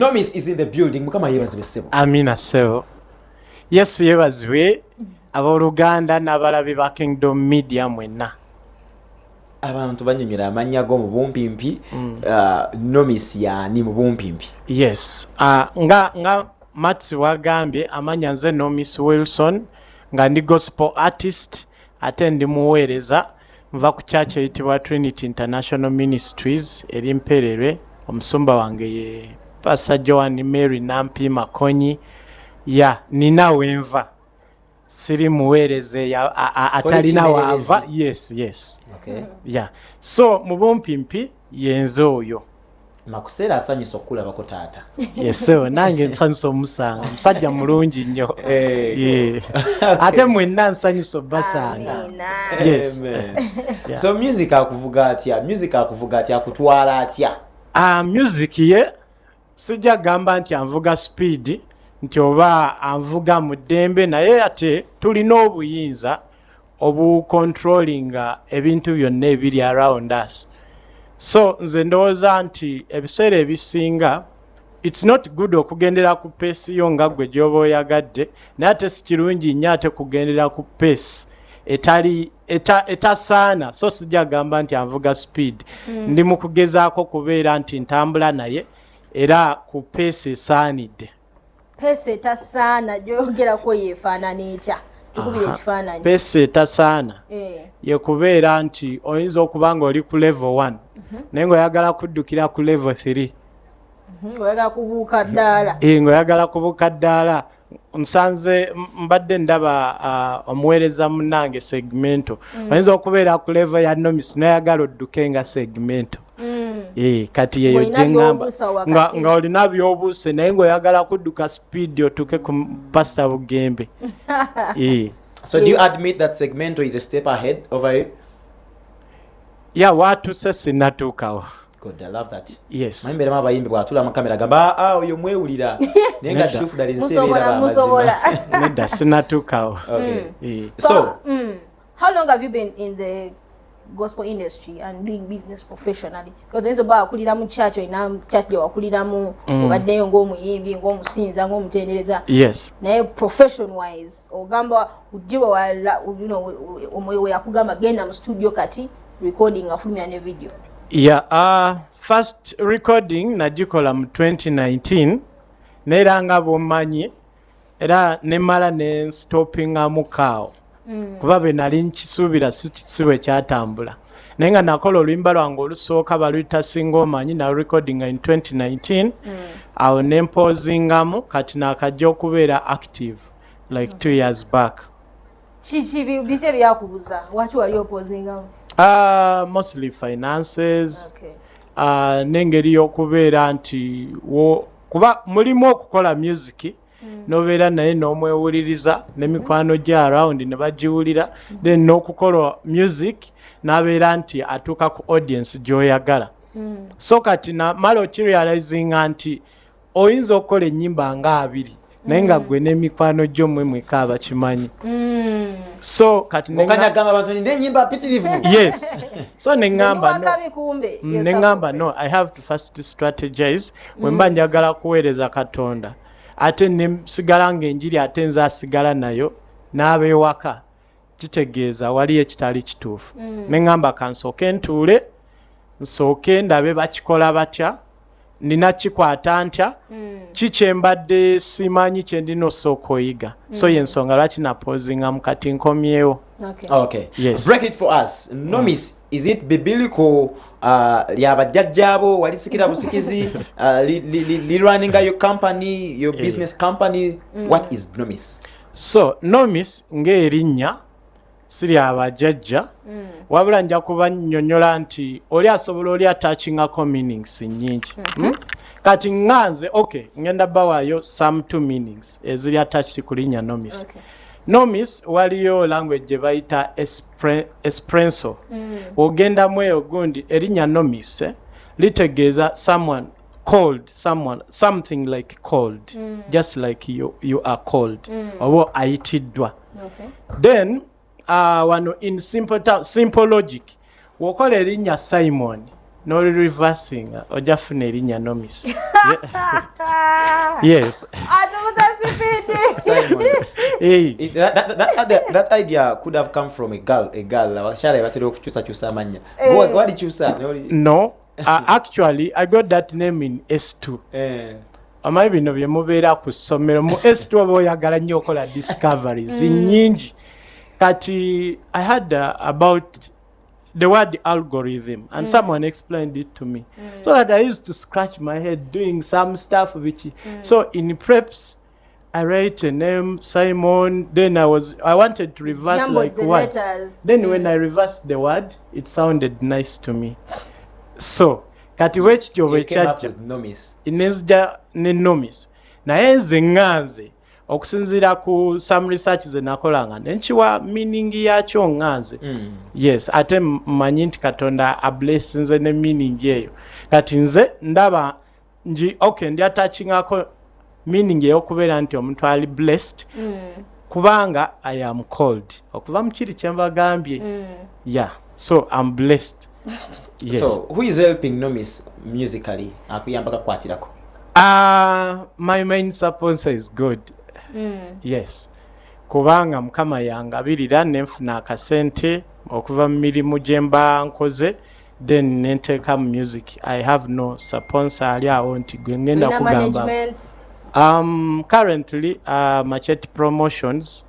Nomis is in the building. Mukama yebazibe ssebo. Amina ssebo. Yesu yebazibe abooluganda n'abalabi ba Kingdom Media mwenna. Abantu banyonyola amannya go mu bumpimpi. Nomis yani mu bumpimpi. Yes. Nga Mats wagambye amanya nze Nomis Wilson nga ndi gospel artist ate ndi muweereza nva ku church eyitibwa Trinity International Ministries eri Mperere. Omusumba wange ye Pastor Joan Mary Nampi Makonyi nina wenva siri muweereze atalina wava. Yes. Okay. So mu bumpimpi yenze oyo makuseera asanyusa okulabako taata. Yes nange nsanyusa omusanga musajja mulungi nnyo. Ate mwenna nsanyusa obbasanga. Yes. So music akuvuga atya akutwala atya? Music ye sijja gamba nti anvuga speed nti oba anvuga mu ddembe, naye ate tulina obuyinza obucontrollinga ebintu byonna ebiri around us. So nze ndowooza nti ebiseera ebisinga it's not good okugendera ku pace yo nga gwe gy'oba oyagadde, naye ate si kirungi nnyo ate kugendera ku pace etasaana. So sijja gamba nti anvuga speed. Ndi mu kugezaako kubeera nti ntambula naye era ku pace esaanidde. Pace etasaana gyogerako yeefaanana etya? Tukubira ekifaananyi. Pace etasaana ye kubeera nti oyinza okuba nga oli ku level 1 naye ng'oyagala kuddukira ku level 3. Oyagala kubuuka ddaala. Ng'oyagala kubuuka ddaala. Nsanze mbadde ndaba omuweereza munnange segmento. Oyinza okubeera ku level ya Nomis n'oyagala odduke nga segmento. Kati yeyo gyengamba nga olina by'obuuse naye ng'oyagala kudduka speed otuuke ku Pastor Bugembe. So do you admit that segmento is a step ahead over you? Watuuse sinnatuukawo. Good, I love that. Yes. Mayimbe abayimbi bwatula mu kamera gamba oyo mwewulira naye nga kituufu ddala ensi ebeera musobola. Nedda sinnatuukawo. Okay. So how long have you been in the gospel industry and doing business professionally? Because oyinza oba wakulira mu church olina church gye wakuliramu obaddeyo ng'omuyimbi ng'omusinza ng'omutendereza. Yes. Naye profession wise ogamba ujjiwe omwoyo we yakugamba genda mu studio kati recording afulumya ne video? First recording nagikola mu 2019 neera nga bw'omanyi era nemala ne stoppingamu kaawo kuba bwe nali nkisuubira si bwe kyatambula, naye nga nakola oluyimba lwange olusooka baluyita singa omanyi na recording in 2019 awo nempozingamu kati nakajja okubeera active like 2 years back. Biki ebyakubuza lwaki wali opozingamu? Mostly finances. N'engeri y'okubeera nti kuba mulimu okukola music nobeera naye n'omwewuliriza n'emikwano gye around ne bagiwulira, then n'okukola music n'abeera nti atuuka ku audience gy'oyagala. So kati namala okirealizinga nti oyinza okukola ennyimba nga 2 naye nga gwe n'emikwano gyo mweka abakimanyi. So kati okanyagamba abantu ninde ennyimba mpitirivu. Yes. So nengamba no, I have to first strategize when mba njagala kuweereza Katonda ate nesigala ng'enjiri ate nze asigala nayo n'abeewaka, kitegeeza wali ekitali kituufu. Nengamba kansooke ntuule nsooke ndabe bakikola batya, nina kikwata ntya, kikyembadde simanyi kyendina osooka oyiga. So yensonga lwaki napozingamu kati nkomyewo. Okay. Yes. Break it for us. Nomis, is it biblical? Lyabajjajjaabo walisikira busikizi running your company, your business company. What is Nomis? So Nomis ng'erinnya siri abajjajja wabula nja kubannyonnyola nti oli asobola oli attachingako meanings nnyingi. Kati nganze ngenda bawaayo some 2 meanings eziri attached ku linnya Nomis. Nomis waliyo language gye bayita espresso. Ogendamu eyo gundi erinnya Nomis litegeeza someone cold, something like cold, just like you are cold, oba ayitiddwa. Then wano in simple logic wokola erinnya Simon no reversing ojja funa erinnya Nomis. Yes. Atubuza sipidi. Simon. Hey. That idea could have come from a girl. Shall I choose amanya? Go choose. No. Actually, I got that name in S2. Amayi bino bye mubeera ku ssomero mu S2 oba oyagala nnyo okola discoveries nnyingi. Kati I had about the word algorithm and someone explained it to me. So that I used to scratch my head doing some stuff which so in preps I write a name Simon, then I wanted to reverse like words. Then when I reversed the word it sounded nice to me. So kati wekityo bwe kyajja inezja ne Nomis naye nze ŋŋanze okusinziira ku some research ze nakolanga nenkiwa meaning yakyo ŋŋanze. Yes, ate mmanyi nti Katonda ablessinze ne meaning eyo kati nze ndaba nji ndi attachingako meaning ey'okubeera nti omuntu ali blessed kubanga I am called okuva mu kiri kye mbagambye. Yeah, so I'm blessed. Yes. So who is helping Nomis musically? Akuyamba kakwatirako. My main sponsor is God. Yes. Kubanga mukama yangabirira nenfuna akasente okuva mu mirimu gye mba nkoze then nenteeka mu music. I have no sponsor ali awo nti gwe ngenda kugamba. Currently Machete Promotions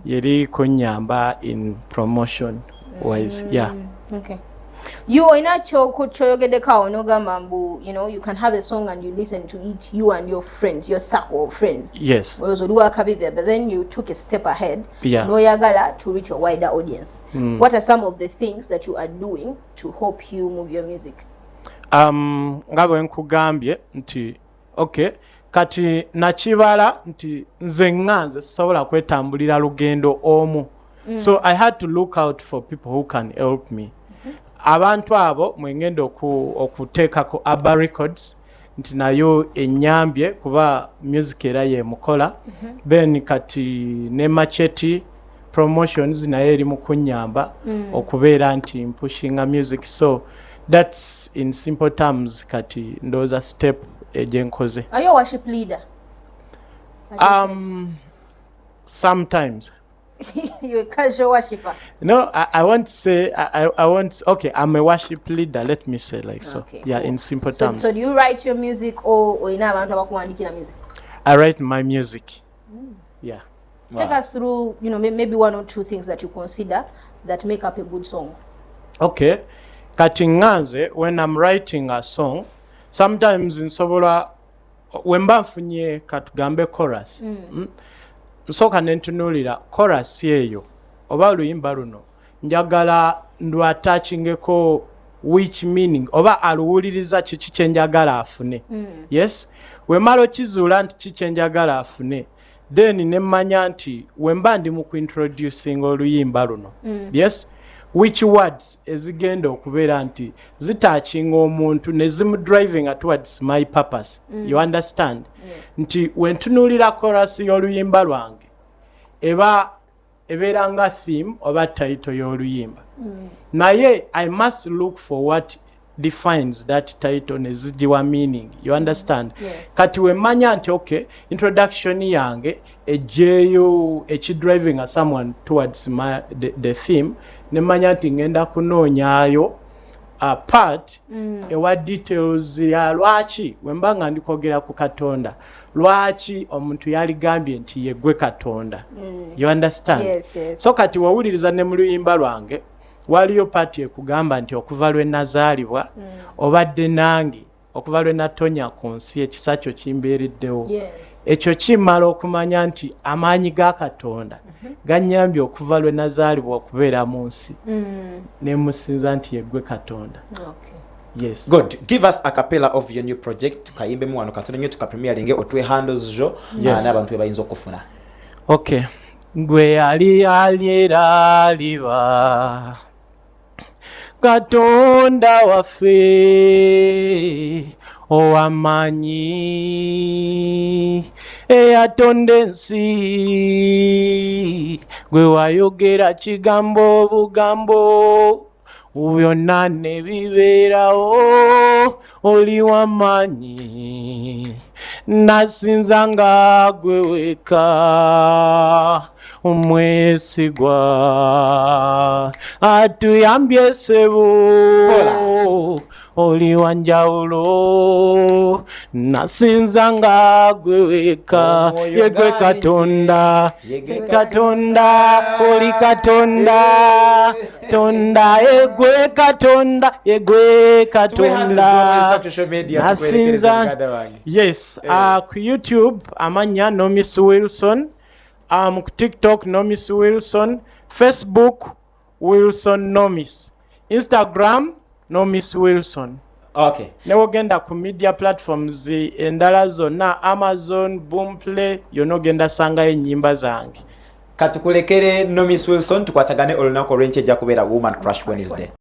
yeri kunyamba in promotion wise. Yeah. Okay. You are not choyogeddeko nogamba mbu, you know, you can have a song and you listen to it, you and your friends, your circle of friends. Yes. But then you took a step ahead. Yeah. Noyagala to reach a wider audience. What are some of the things that you are doing to help you move your music? Nga bwe nkugambye nti okay kati nakibala nti nze ŋŋanze sobola kwetambulira lugendo omu. So I had to look out for people who can help me. Abantu abo mwengenda okuteekako Abba Records nti nayo ennyambye kuba music era ye mukola. Then kati ne Machete Promotions nayo eri mu kunnyamba okubeera nti mpushinga music. So that's in simple terms kati ndowooza step egyenkoze. Are you a worship leader? Sometimes. You're a casual worshiper. No, I won't say okay, I'm a worship leader, let me say like so. Okay, yeah, cool. in simple terms. So do you write your music or ina abantu abakuwandikira music? I write my music. Yeah. Take us through, you know, maybe one or two things that you consider that make up a good song. Okay. Kati nganze, when I'm writing a song, sometimes nsobola wemba nfunye katugambe chorus. Nsoka nentunulira chorus eyo oba oluyimba luno njagala ndwatachingeko which meaning oba aluwuliriza kiki kyenjagala afune. Yes, wemala okizuula nti kiki kyenjagala afune then nemmanya nti wemba ndi mu kuintroducing oluyimba luno. Yes, which words ezigenda okubeera nti zitachinga omuntu ne zimu driving towards my purpose. You understand? Nti wentunulira chorus y'oluyimba lwange ebeera nga theme oba title y'oluyimba. Naye I must look for what defines that title ne zigiwa meaning. You understand? Yes. Kati wemanya nti okay, introduction yange ejeyo driving someone towards the theme nemanya nti ngenda kunoonyaayo part ewa details ya lwaki wembanga ndikogera ku Katonda lwaki omuntu yaligambye nti yegwe Katonda. You understand? Yes, yes. So kati wawuliriza ne mu luyimba lwange waliyo pati ekugamba nti okuva lwe nazaalibwa obadde nange okuva lwe natonya ku nsi ekisa kyo kimbeereddewo. Yes. Ekyo kimala okumanya nti amaanyi ga Katonda gannyambye okuva lwe nazaalibwa okubeera mu nsi ne musinza nti yeggwe Katonda. Okay. Yes. Good. Give us a cappella of your new project tukayimbe mu wano Katonda nyo tukapremieringe otwe handles jo n'abantu bayinza okufuna. Okay. Gwe ali aliera liba Katonda waffe owamanyi eyatonda ensi gwe wayogera kigambo bugambo byonna ne bibeerawo oli w'amaanyi nasinza nga gwe weka omwesigwa atuyambye ssebo oli wanjawulo nasinza nga gwe weka yegwe katonda katonda oli katonda tonda yegwe katonda nasinza yes ku YouTube amanya Nomis Wilson ku TikTok Nomis Wilson, Facebook Wilson Nomis, Instagram Nomis Wilson. Okay. Newogenda ku media platforms endala zonna Amazon, Boomplay, yonogenda sanga ennyimba zange. Katukulekere Nomis Wilson tukwatagane olunaku olw'enkya ejja kubeera Woman Crush Wednesday.